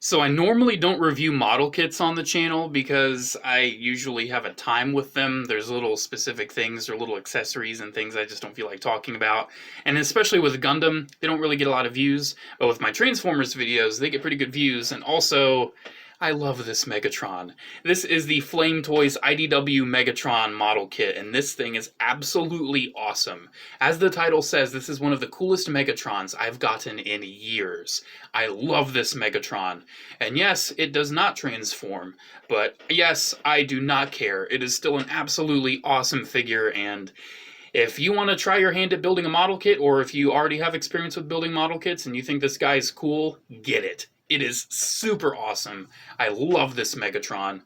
So I normally don't review model kits on the channel because I usually have a time with them. There's little specific things or little accessories and things I just don't feel like talking about. And especially with Gundam, they don't really get a lot of views. But with my Transformers videos, they get pretty good views. And also, I love this Megatron. This is the Flame Toys IDW Megatron model kit, and this thing is absolutely awesome. As the title says, this is one of the coolest Megatrons I've gotten in years. I love this Megatron. And yes, it does not transform, but yes, I do not care. It is still an absolutely awesome figure, and if you want to try your hand at building a model kit, or if you already have experience with building model kits and you think this guy is cool, get it. It is super awesome. I love this Megatron.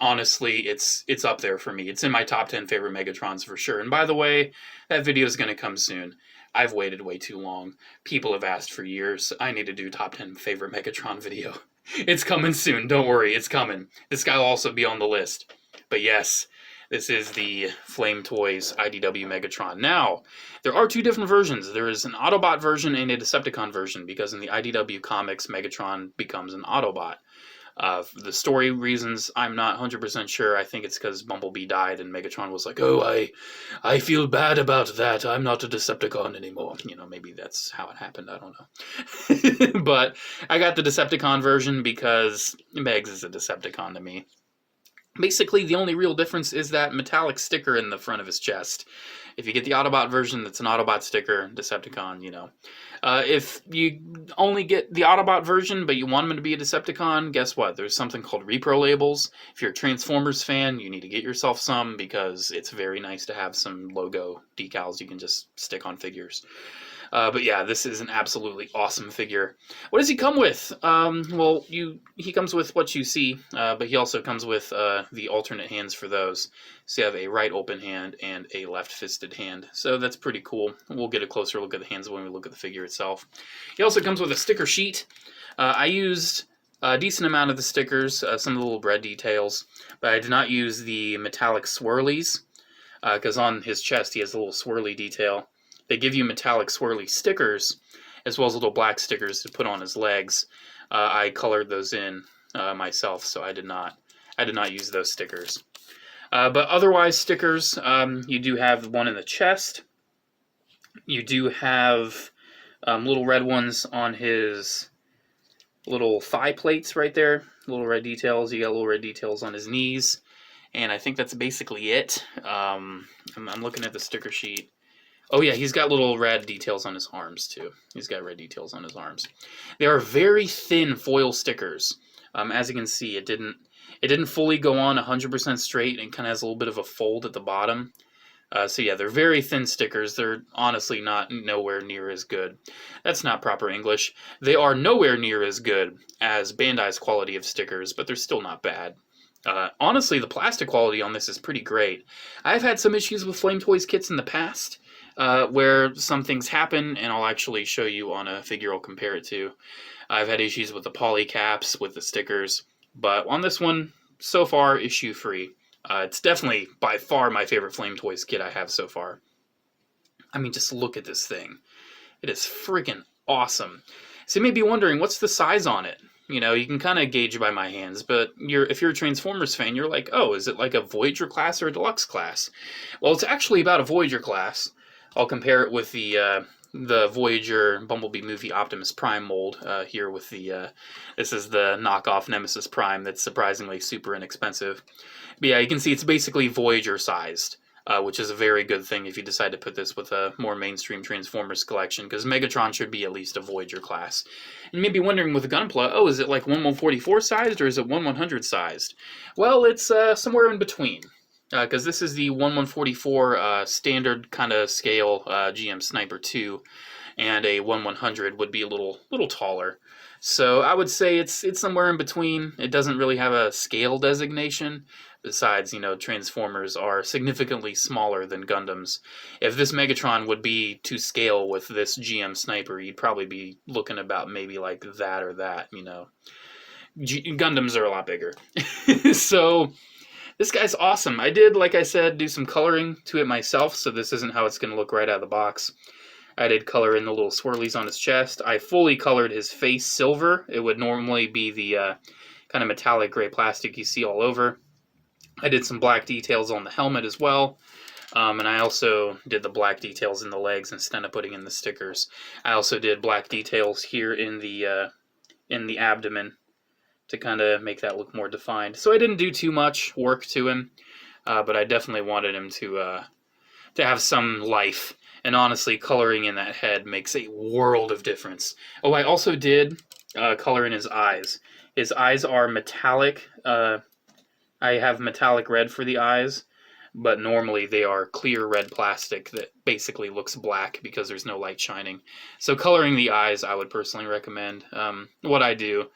Honestly, it's up there for me. It's in my top 10 favorite Megatrons for sure. And by the way, that video is going to come soon. I've waited way too long. People have asked for years. I need to do top 10 favorite Megatron video. It's coming soon. Don't worry, it's coming. This guy will also be on the list. But yes, this is the Flame Toys IDW Megatron. Now, there are two different versions. There is an Autobot version and a Decepticon version, because in the IDW comics, Megatron becomes an Autobot. For the story reasons, I'm not 100% sure. I think it's because Bumblebee died and Megatron was like, oh, I feel bad about that. I'm not a Decepticon anymore. You know, maybe that's how it happened. I don't know. But I got the Decepticon version because Megs is a Decepticon to me. Basically, the only real difference is that metallic sticker in the front of his chest. If you get the Autobot version, that's an Autobot sticker. Decepticon, you know. If you only get the Autobot version, but you want him to be a Decepticon, guess what? There's something called repro labels. If you're a Transformers fan, you need to get yourself some, because it's very nice to have some logo decals you can just stick on figures. But yeah, this is an absolutely awesome figure. What does he come with? Well, he comes with what you see, but he also comes with the alternate hands for those. So you have a right open hand and a left fisted hand. So that's pretty cool. We'll get a closer look at the hands when we look at the figure itself. He also comes with a sticker sheet. I used a decent amount of the stickers, some of the little red details, but I did not use the metallic swirlies, because on his chest he has a little swirly detail. They give you metallic swirly stickers, as well as little black stickers to put on his legs. I colored those in myself, so I did not use those stickers. But otherwise, stickers, you do have one in the chest. You do have little red ones on his little thigh plates right there. Little red details. You got little red details on his knees. And I think that's basically it. I'm looking at the sticker sheet. Oh yeah, he's got little red details on his arms too. He's got red details on his arms. They are very thin foil stickers. As you can see, it didn't fully go on 100% straight, and kind of has a little bit of a fold at the bottom. So yeah, they're very thin stickers. They're honestly nowhere near as good. That's not proper English. They are nowhere near as good as Bandai's quality of stickers, but they're still not bad. Honestly, the plastic quality on this is pretty great. I've had some issues with Flame Toys kits in the past, where some things happen, and I'll actually show you on a figure I'll compare it to. I've had issues with the poly caps, with the stickers, but on this one, so far, issue-free. It's definitely, by far, my favorite Flame Toys kit I have so far. I mean, just look at this thing. It is freaking awesome. So you may be wondering, what's the size on it? You know, you can kind of gauge by my hands, but if you're a Transformers fan, you're like, oh, is it like a Voyager class or a Deluxe class? Well, it's actually about a Voyager class. I'll compare it with the Voyager Bumblebee movie Optimus Prime mold here with this is the knockoff Nemesis Prime that's surprisingly super inexpensive. But yeah, you can see it's basically Voyager sized, which is a very good thing if you decide to put this with a more mainstream Transformers collection, because Megatron should be at least a Voyager class. And you may be wondering with Gunpla, oh, is it like 1/144 sized or is it 1/100 sized? Well, it's somewhere in between. Because this is the 1/144 standard kind of scale GM Sniper 2, and a 1/100 would be a little taller. So I would say it's somewhere in between. It doesn't really have a scale designation. Besides, you know, Transformers are significantly smaller than Gundams. If this Megatron would be to scale with this GM Sniper, you'd probably be looking about maybe like that or that, you know. Gundams are a lot bigger. So this guy's awesome. I did, like I said, do some coloring to it myself, so this isn't how it's going to look right out of the box. I did color in the little swirlies on his chest. I fully colored his face silver. It would normally be the kind of metallic gray plastic you see all over. I did some black details on the helmet as well. And I also did the black details in the legs instead of putting in the stickers. I also did black details here in the abdomen to kind of make that look more defined. So I didn't do too much work to him, but I definitely wanted him to have some life. And honestly, coloring in that head makes a world of difference. Oh, I also did color in his eyes. His eyes are metallic. I have metallic red for the eyes, but normally they are clear red plastic that basically looks black because there's no light shining. So coloring the eyes, I would personally recommend. What I do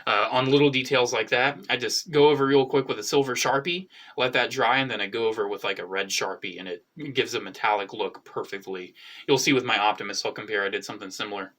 on little details like that, I just go over real quick with a silver Sharpie, let that dry, and then I go over with like a red Sharpie, and it gives a metallic look perfectly. You'll see with my Optimus, I'll compare, I did something similar.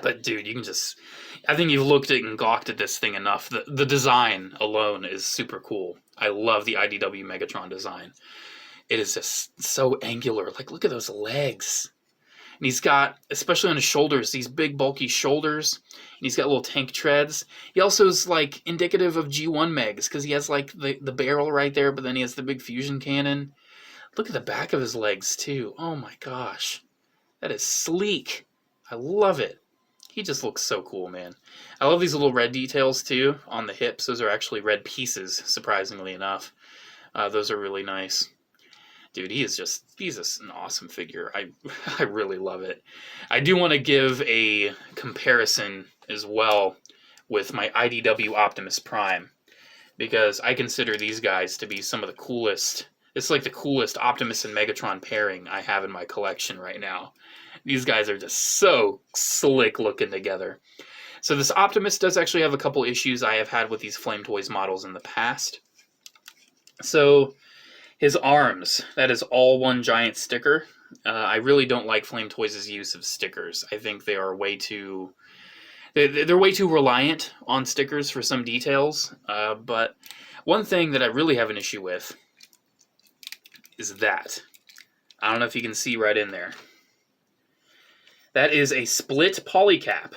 But dude, you can just, I think you've looked at and gawked at this thing enough. The design alone is super cool. I love the IDW Megatron design. It is just so angular. Like, look at those legs. And he's got, especially on his shoulders, these big bulky shoulders. And he's got little tank treads. He also is like indicative of G1 Megs because he has like the barrel right there, but then he has the big fusion cannon. Look at the back of his legs too. Oh my gosh. That is sleek. I love it. He just looks so cool, man. I love these little red details, too, on the hips. Those are actually red pieces, surprisingly enough. Those are really nice. Dude, he's just an awesome figure. I really love it. I do want to give a comparison as well with my IDW Optimus Prime, because I consider these guys to be some of the coolest. It's like the coolest Optimus and Megatron pairing I have in my collection right now. These guys are just so slick looking together. So this Optimus does actually have a couple issues I have had with these Flame Toys models in the past. So his arms, that is all one giant sticker. I really don't like Flame Toys' use of stickers. I think they are way too... They're way too reliant on stickers for some details. But one thing that I really have an issue with is that. I don't know if you can see right in there. That is a split polycap.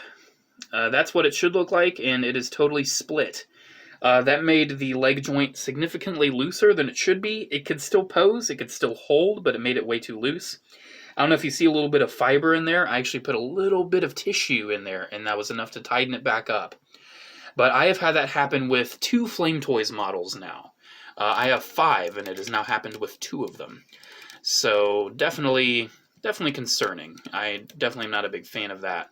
That's what it should look like, and it is totally split. That made the leg joint significantly looser than it should be. It could still pose, it could still hold, but it made it way too loose. I don't know if you see a little bit of fiber in there. I actually put a little bit of tissue in there, and that was enough to tighten it back up. But I have had that happen with 2 Flame Toys models now. I have 5, and it has now happened with 2 of them. So definitely concerning. I definitely am not a big fan of that.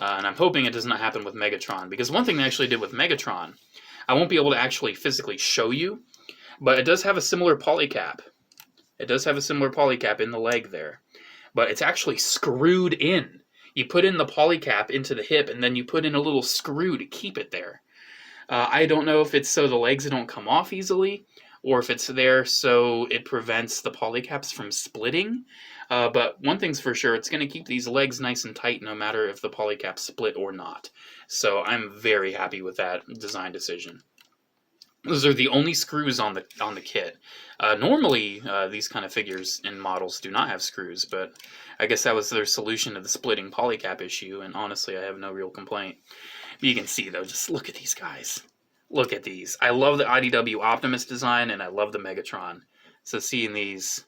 And I'm hoping it does not happen with Megatron, because one thing they actually did with Megatron, I won't be able to actually physically show you, but it does have a similar polycap. It does have a similar polycap in the leg there, but it's actually screwed in. You put in the polycap into the hip, and then you put in a little screw to keep it there. I don't know if it's so the legs don't come off easily, or if it's there so it prevents the polycaps from splitting. But one thing's for sure, it's going to keep these legs nice and tight no matter if the polycaps split or not. So I'm very happy with that design decision. Those are the only screws on the kit. Normally, these kind of figures and models do not have screws, but I guess that was their solution to the splitting polycap issue, and honestly, I have no real complaint. But you can see, though, just look at these guys. Look at these. I love the IDW Optimus design, and I love the Megatron. So seeing these,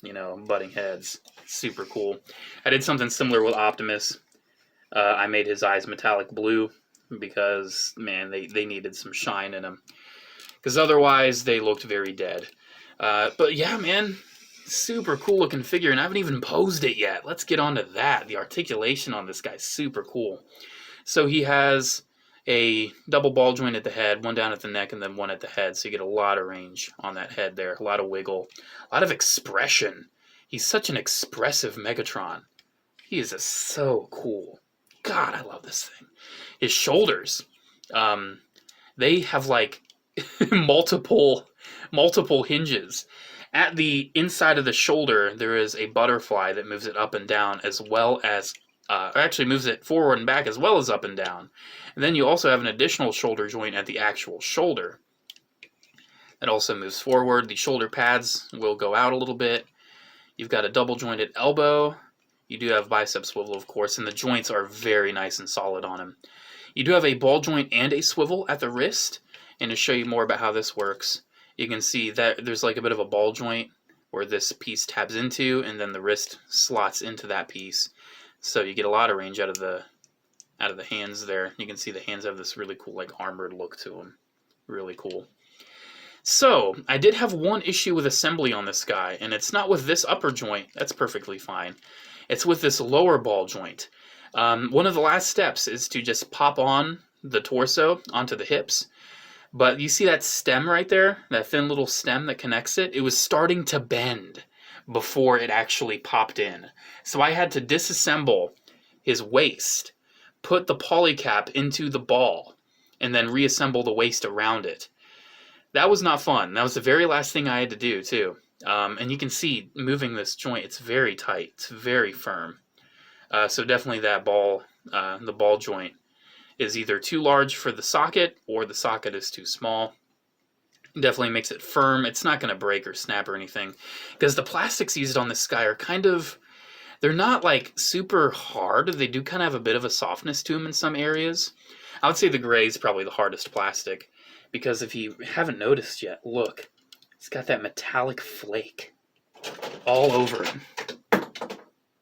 butting heads, super cool. I did something similar with Optimus. I made his eyes metallic blue because, man, they needed some shine in them. Because otherwise, they looked very dead. But yeah, man, super cool looking figure, and I haven't even posed it yet. Let's get on to that. The articulation on this guy's super cool. So he has a double ball joint at the head, one down at the neck, and then one at the head. So you get a lot of range on that head there, a lot of wiggle, a lot of expression. He's such an expressive Megatron. He is just so cool. God, I love this thing. His shoulders, they have like multiple hinges. At the inside of the shoulder, there is a butterfly that moves it up and down, as well as actually moves it forward and back as well as up and down. And then you also have an additional shoulder joint at the actual shoulder. It also moves forward. The shoulder pads will go out a little bit. You've got a double jointed elbow. You do have bicep swivel, of course, and the joints are very nice and solid on him. You do have a ball joint and a swivel at the wrist, and to show you more about how this works, you can see that there's like a bit of a ball joint where this piece tabs into, and then the wrist slots into that piece. So you get a lot of range out of the hands there. You can see the hands have this really cool, like, armored look to them. Really cool. So, I did have one issue with assembly on this guy, and it's not with this upper joint. That's perfectly fine. It's with this lower ball joint. One of the last steps is to just pop on the torso onto the hips. But you see that stem right there? That thin little stem that connects it? It was starting to bend before it actually popped in. So I had to disassemble his waist, put the polycap into the ball, and then reassemble the waist around it. That was not fun. That was the very last thing I had to do, too. And you can see, moving this joint, it's very tight. It's very firm. So definitely that ball, the ball joint, is either too large for the socket, or the socket is too small. Definitely makes it firm. It's not going to break or snap or anything. Because the plastics used on this guy are kind of... They're not, like, super hard. They do kind of have a bit of a softness to them in some areas. I would say the gray is probably the hardest plastic. Because if you haven't noticed yet, look, it's got that metallic flake all over it.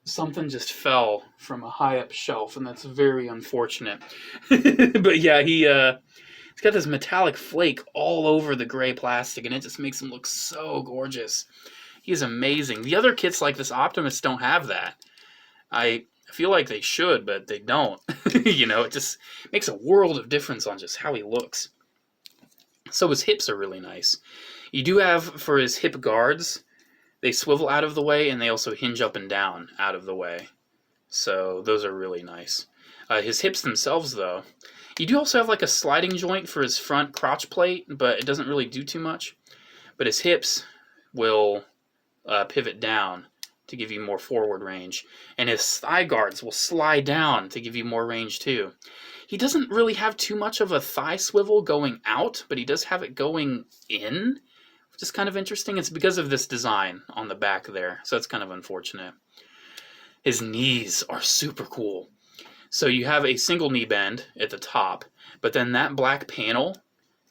Something just fell from a high up shelf, and that's very unfortunate. But yeah, he's got this metallic flake all over the gray plastic, and it just makes him look so gorgeous. He's amazing. The other kits like this Optimus don't have that. I feel like they should, but they don't. You know, it just makes a world of difference on just how he looks. So his hips are really nice. You do have, for his hip guards, they swivel out of the way, and they also hinge up and down out of the way. So those are really nice. His hips themselves, though, you do also have like a sliding joint for his front crotch plate, but it doesn't really do too much. But his hips will pivot down to give you more forward range. And his thigh guards will slide down to give you more range, too. He doesn't really have too much of a thigh swivel going out, but he does have it going in, which is kind of interesting. It's because of this design on the back there, so it's kind of unfortunate. His knees are super cool. So you have a single knee bend at the top, but then that black panel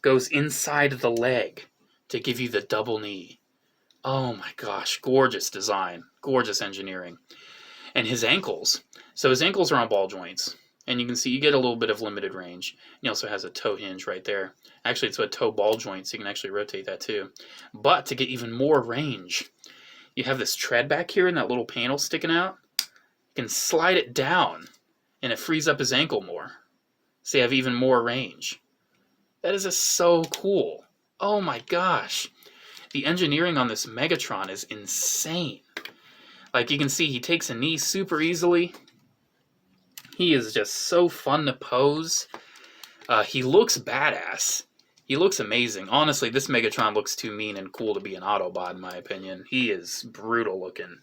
goes inside the leg to give you the double knee. Oh my gosh, gorgeous design, gorgeous engineering. And his ankles. So his ankles are on ball joints. And you can see you get a little bit of limited range. He also has a toe hinge right there. Actually, it's a toe ball joint, so you can actually rotate that too. But to get even more range, you have this tread back here and that little panel sticking out. You can slide it down, and it frees up his ankle more. So you have even more range. That is just so cool. Oh my gosh. The engineering on this Megatron is insane. Like you can see, he takes a knee super easily. He is just so fun to pose. He looks badass. He looks amazing. Honestly, this Megatron looks too mean and cool to be an Autobot, in my opinion. He is brutal looking.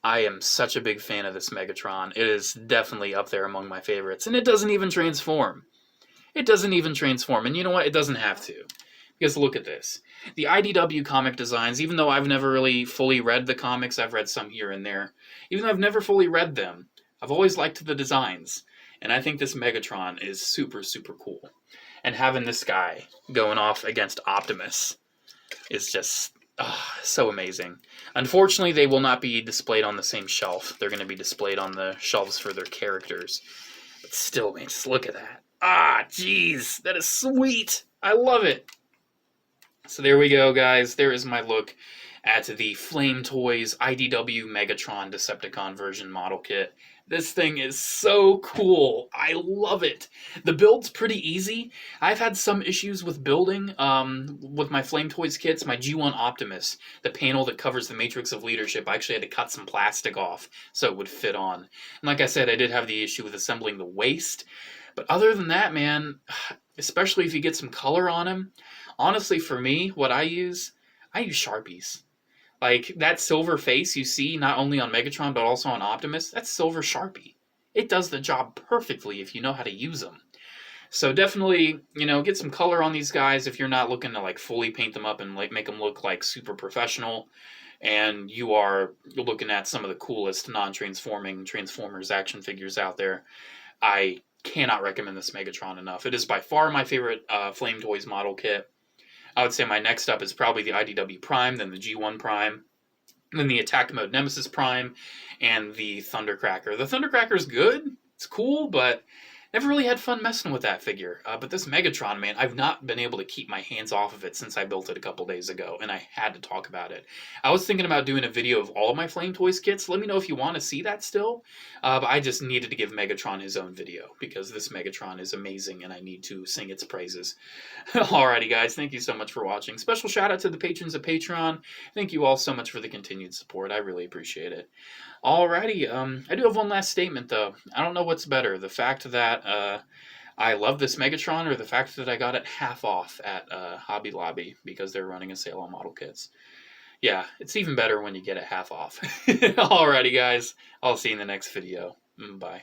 I am such a big fan of this Megatron. It is definitely up there among my favorites. And it doesn't even transform. It doesn't even transform. And you know what? It doesn't have to. Because look at this. The IDW comic designs, even though I've never really fully read the comics, I've read some here and there. Even though I've never fully read them, I've always liked the designs, and I think this Megatron is super, super cool. And having this guy going off against Optimus is just so amazing. Unfortunately, they will not be displayed on the same shelf. They're going to be displayed on the shelves for their characters. But still, man, just look at that. Ah, jeez, that is sweet. I love it. So there we go, guys. There is my look at the Flame Toys IDW Megatron Decepticon version model kit. This thing is so cool. I love it. The build's pretty easy. I've had some issues with building with my Flame Toys kits. My G1 Optimus, the panel that covers the Matrix of Leadership, I actually had to cut some plastic off so it would fit on. And like I said, I did have the issue with assembling the waist. But other than that, man, especially if you get some color on him, honestly, for me, what I use Sharpies. Like, that silver face you see not only on Megatron, but also on Optimus, that's silver Sharpie. It does the job perfectly if you know how to use them. So definitely, you know, get some color on these guys if you're not looking to like fully paint them up and like make them look like super professional, and you are looking at some of the coolest non-transforming Transformers action figures out there. I cannot recommend this Megatron enough. It is by far my favorite Flame Toys model kit. I would say my next up is probably the IDW Prime, then the G1 Prime, then the Attack Mode Nemesis Prime, and the Thundercracker. The Thundercracker is good. It's cool, but never really had fun messing with that figure. But this Megatron, man, I've not been able to keep my hands off of it since I built it a couple days ago, and I had to talk about it. I was thinking about doing a video of all of my Flame Toys kits. Let me know if you want to see that still. But I just needed to give Megatron his own video, because this Megatron is amazing, and I need to sing its praises. Alrighty, guys, thank you so much for watching. Special shout out to the patrons of Patreon. Thank you all so much for the continued support. I really appreciate it. Alrighty, I do have one last statement, though. I don't know what's better, the fact that I love this Megatron, or the fact that I got it half off at Hobby Lobby because they're running a sale on model kits. Yeah, it's even better when you get it half off. Alrighty, guys, I'll see you in the next video. Bye.